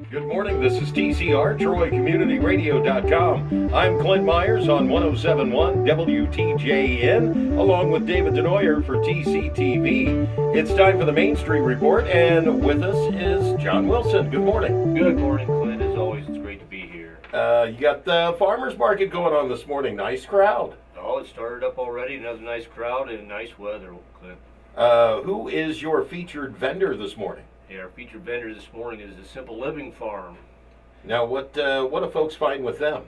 Good morning, this is TCR, TroyCommunityRadio.com. I'm Clint Myers on 107.1 WTJN, along with David Denoyer for TCTV. It's time for the Main Street Report, and with us is John Wilson. Good morning. Good morning, Clint. As always, it's great to be here. You got the farmers market going on this morning. Nice crowd. Oh, it started up already. Another nice crowd and nice weather, Clint. Who is your featured vendor this morning? Yeah, our featured vendor this morning is the Simple Living Farm. Now, what do folks find with them?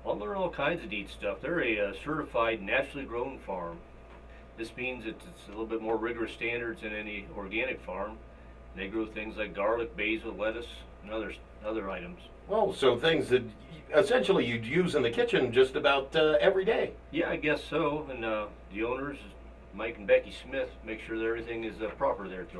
Well, they're all kinds of neat stuff. They're a certified naturally grown farm. This means that it's a little bit more rigorous standards than any organic farm. They grow things like garlic, basil, lettuce, and other items. Oh, so things that essentially you'd use in the kitchen just about every day. Yeah, I guess so. And the owners, Mike and Becky Smith, make sure that everything is proper there at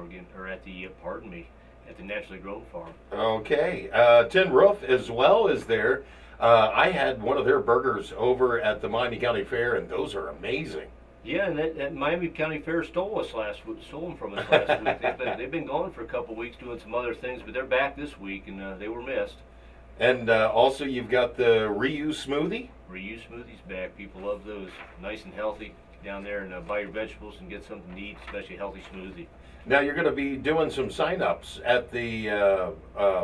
the naturally grown farm. Okay. Tin Roof as well is there. I had one of their burgers over at the Miami County Fair, and those are amazing. Yeah, and that Miami County Fair stole them from us last week. They've been gone for a couple weeks doing some other things, but they're back this week, and they were missed. And also you've got the Reuse Smoothie. Reuse Smoothies back. People love those. Nice and healthy. Get down there and buy your vegetables and get something to eat, especially a healthy smoothie. Now you're going to be doing some sign-ups at the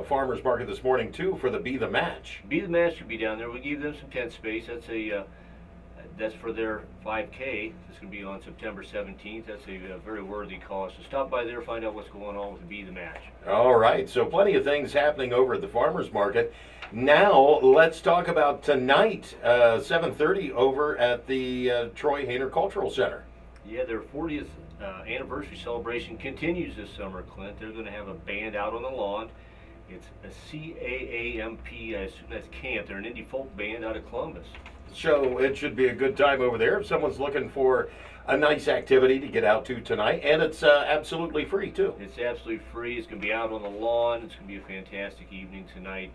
farmers market this morning too for the Be the Match. Be the Match should be down there. We gave them some tent space. That's for their 5K. It's going to be on September 17th. That's a very worthy cause. So stop by there, find out what's going on with the Be the Match. All right, so plenty of things happening over at the farmers market. Now let's talk about tonight, 7:30 over at the Troy Hayner Cultural Center. Yeah, their 40th anniversary celebration continues this summer, Clint. They're going to have a band out on the lawn. It's a CAAMP, I assume that's camp. They're an indie folk band out of Columbus. So it should be a good time over there if someone's looking for a nice activity to get out to tonight, and it's absolutely free too. It's absolutely free. It's going to be out on the lawn. It's going to be a fantastic evening tonight.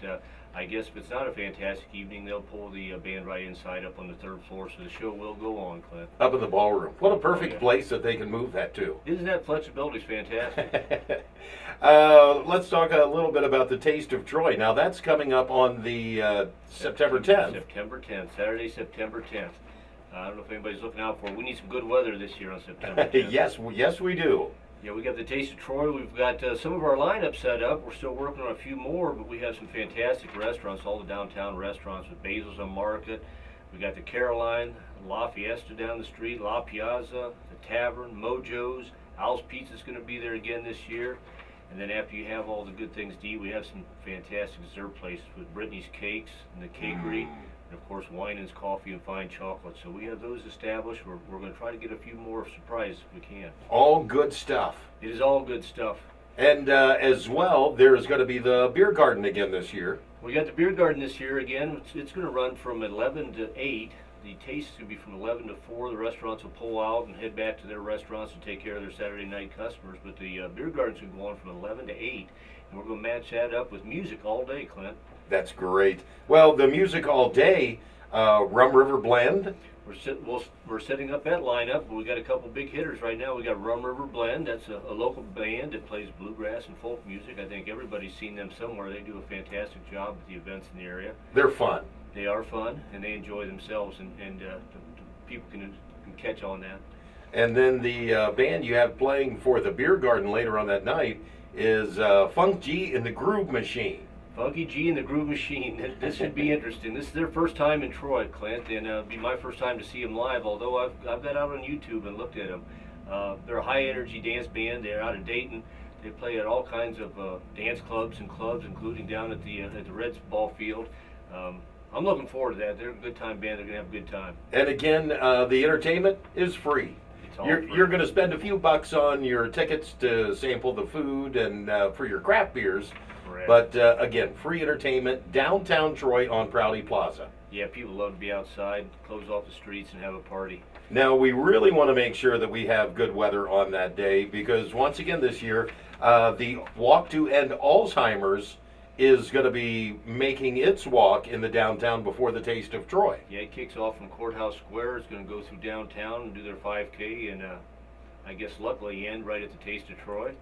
I guess if it's not a fantastic evening, they'll pull the band right inside up on the third floor, so the show will go on, Clint. Up in the ballroom. What a perfect place that they can move that to. Isn't that flexibility fantastic? Let's talk a little bit about the Taste of Troy. Now that's coming up on the September 10th. September 10th, Saturday, September 10th. I don't know if anybody's looking out for it. We need some good weather this year on September 10th. Yes, we do. Yeah, we got the Taste of Troy. We've got some of our lineup set up. We're still working on a few more, but we have some fantastic restaurants, all the downtown restaurants with Basil's on Market. We got the Caroline, La Fiesta down the street, La Piazza, the Tavern, Mojo's. Al's Pizza's going to be there again this year. And then after you have all the good things to eat, we have some fantastic dessert places with Brittany's Cakes and the Cakery. And of course, Winans Coffee and Fine Chocolate. So we have those established. We're going to try to get a few more surprises if we can. All good stuff. It is all good stuff. And as well, there's going to be the beer garden again this year. We got the beer garden this year again. It's going to run from 11 to 8. The taste is going to be from 11 to 4. The restaurants will pull out and head back to their restaurants and take care of their Saturday night customers. But the beer garden's going to go on from 11 to 8. And we're going to match that up with music all day, Clint. That's great. Well, the music all day, Rum River Blend. We're setting up that lineup, but we got a couple big hitters right now. We got Rum River Blend. That's a local band that plays bluegrass and folk music. I think everybody's seen them somewhere. They do a fantastic job at the events in the area. They're fun. They are fun, and they enjoy themselves, and the people can catch on that. And then the band you have playing for the beer garden later on that night is Funk G and the Groove Machine. Funky G and the Groove Machine. This should be interesting. This is their first time in Troy, Clint, and it'll be my first time to see them live, although I've got out on YouTube and looked at them. They're a high-energy dance band. They're out of Dayton. They play at all kinds of dance clubs, including down at the Reds ball field. I'm looking forward to that. They're a good time band. They're going to have a good time. And again, the entertainment is free. You're going to spend a few bucks on your tickets to sample the food and for your craft beers. Correct. But again, free entertainment, downtown Troy on Prouty Plaza. Yeah, people love to be outside, close off the streets, and have a party. Now, we really want to make sure that we have good weather on that day because once again this year, the Walk to End Alzheimer's is going to be making its walk in the downtown before the Taste of Troy. Yeah, it kicks off from Courthouse Square. It's going to go through downtown and do their 5K, and I guess luckily end right at the Taste of Troy.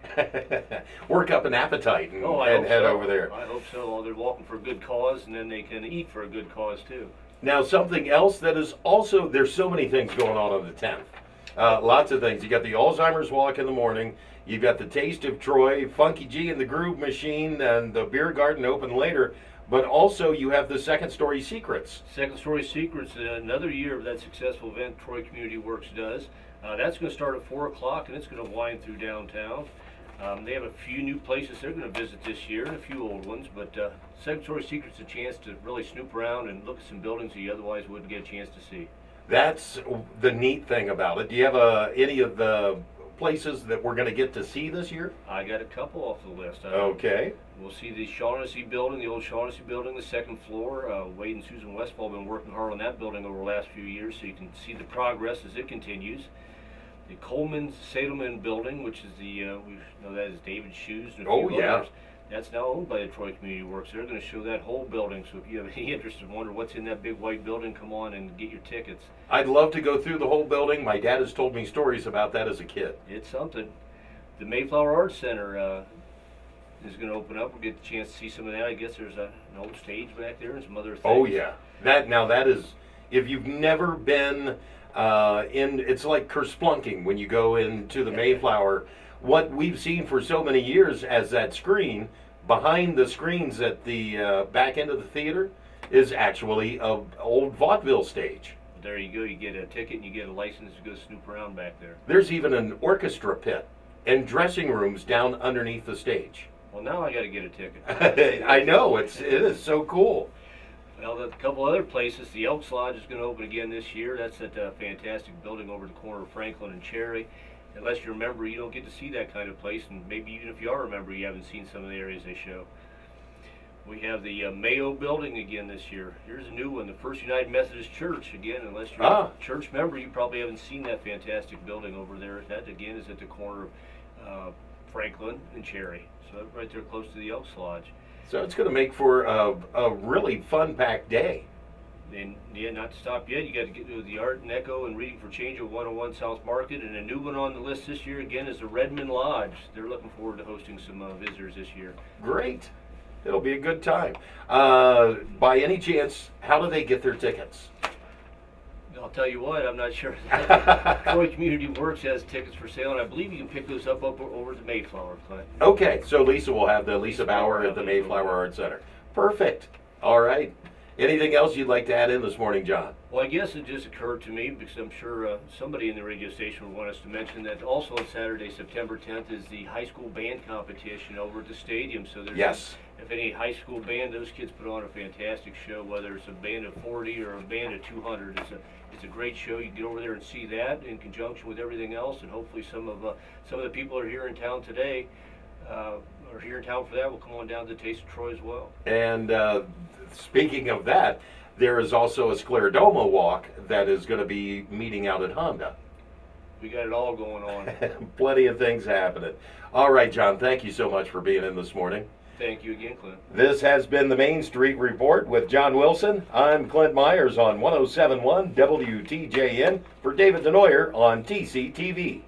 Work up an appetite and, Oh, I and hope head so. over there. I hope so. Well, they're walking for a good cause, and then they can eat for a good cause too. Now, something else that is also, there's so many things going on the 10th. Lots of things. You got the Alzheimer's Walk in the morning. You've got the Taste of Troy, Funky G and the Groove Machine, and the Beer Garden open later. But also you have the Second Story Secrets. Second Story Secrets, another year of that successful event Troy Community Works does. That's going to start at 4 o'clock, and it's going to wind through downtown. They have a few new places they're going to visit this year and a few old ones, but Second Story Secrets is a chance to really snoop around and look at some buildings that you otherwise wouldn't get a chance to see. That's the neat thing about it. Do you have any of the places that we're going to get to see this year? I got a couple off the list. Okay. We'll see the Shaughnessy building, the old Shaughnessy building, the second floor. Wade and Susan Westfall have been working hard on that building over the last few years, so you can see the progress as it continues. The Coleman Sadelman building, which is we know that is David Shoes and a few Oh, yeah. others. That's now owned by the Troy Community Works. They're going to show that whole building, so if you have any interest and wonder what's in that big white building, come on and get your tickets. I'd love to go through the whole building. My dad has told me stories about that as a kid. It's something. The Mayflower Arts Center is going to open up. We'll get the chance to see some of that. I guess there's an old stage back there and some other things. Oh yeah, that is. If you've never been it's like Kersplunking when you go into the Mayflower. What we've seen for so many years as that screen behind the screens at the back end of the theater is actually a old vaudeville stage. There you go. You get a ticket and you get a license to go snoop around back there. There's even an orchestra pit and dressing rooms down underneath the stage. Well, now I got to get a ticket. I know it is so cool. Well, a couple other places. The Elks Lodge is going to open again this year. That's at a fantastic building over the corner of Franklin and Cherry. Unless you're a member, you don't get to see that kind of place, and maybe even if you are a member, you haven't seen some of the areas they show. We have the Mayo building again this year. Here's a new one, the First United Methodist Church. Again, unless you're a church member, you probably haven't seen that fantastic building over there. That, again, is at the corner of Franklin and Cherry. So right there close to the Elks Lodge. So it's going to make for a really fun-packed day. And yeah, not to stop yet, you got to get to the Art and Echo and Reading for Change at 101 South Market. And a new one on the list this year, again, is the Redmond Lodge. They're looking forward to hosting some visitors this year. Great. It'll be a good time. By any chance, how do they get their tickets? I'll tell you what, I'm not sure. Troy Community Works has tickets for sale, and I believe you can pick those up over at the Mayflower, Clint. Okay, so Lisa will have the Lisa Bauer at the Mayflower Art Center. Perfect. All right. Anything else you'd like to add in this morning, John? Well, I guess it just occurred to me, because I'm sure somebody in the radio station would want us to mention that also on Saturday, September 10th, is the high school band competition over at the stadium. So there's if any high school band, those kids put on a fantastic show, whether it's a band of 40 or a band of 200. It's a great show. You can get over there and see that in conjunction with everything else, and hopefully some of the people that are here in town today are here in town for that will come on down to Taste of Troy as well. And speaking of that, there is also a Scleroderma walk that is going to be meeting out at Honda. We got it all going on. Plenty of things happening. All right, John, thank you so much for being in this morning. Thank you again, Clint. This has been the Main Street Report with John Wilson. I'm Clint Myers on 107.1 WTJN for David Denoyer on TCTV.